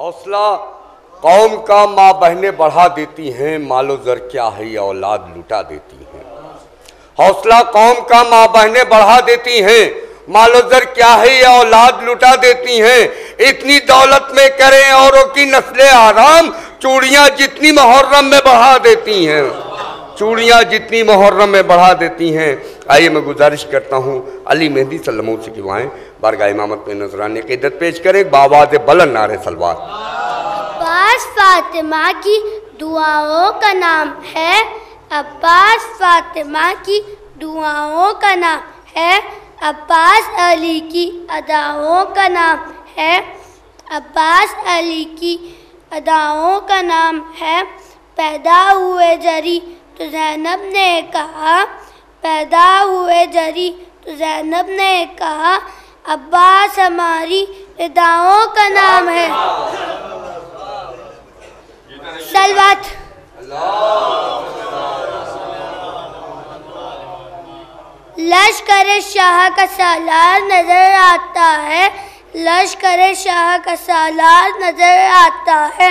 हौसला कौम का माँ बहनें बढ़ा देती हैं, मालो जर क्या है ये औलाद लुटा देती हैं। हौसला कौम का माँ बहनें बढ़ा देती हैं, मालो जर क्या है ये औलाद लुटा देती हैं। इतनी दौलत में करें औरों की नस्लें आराम, चूड़ियाँ जितनी मुहर्रम में बढ़ा देती हैं, चूड़ियाँ जितनी मुहर्रम में बढ़ा देती हैं। आइए मैं गुजारिश करता हूँ अली मेहंदी सल्लल्लाहु से दुआएं बारगाह इमामत में नजराने की इद्दत पेश करें। बावाज़ बुलंद नारे सलवात। अब्बास फातिमा की दुआओं का नाम है, अब्बास फातिमा की दुआओं का नाम है, अब्बास अली की अदाओं का नाम है, अब्बास अली की अदाओं का नाम है। पैदा हुए जरी तो ज़ैनब ने कहा, पैदा हुए जरी तो ज़ैनब ने कहा, अब्बास हमारी अदाओं का नाम है। सलवात। लश्कर शाह का सालार नजर आता है, लश्कर शाह का सालार नजर आता है।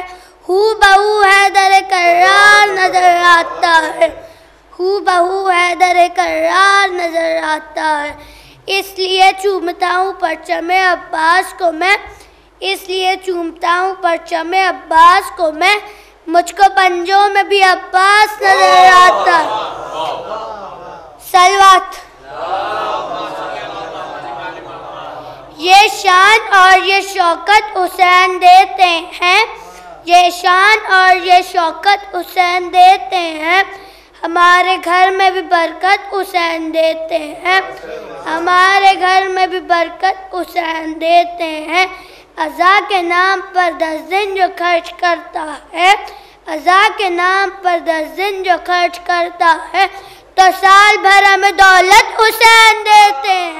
हू बहू हैदर करार नजर आता है, हू बहू हैदर करार नजर आता है। इसलिए चूमता हूँ परचमे अब्बास को मैं, इसलिए चूमता हूँ परचमे अब्बास को मैं, मुझको पंजों में भी अब्बास नजर आता है। सलवात। ये शान और ये शौकत हुसैन देते हैं, ये शान और ये शौकत हुसैन देते हैं। हमारे घर में भी बरकत हुसैन देते हैं, हमारे घर में भी बरकत हुसैन देते हैं। अज़ा के नाम पर 10 दिन जो खर्च करता है, अज़ा के नाम पर 10 दिन जो खर्च करता है, तो साल भर हमें दौलत हुसैन देते हैं।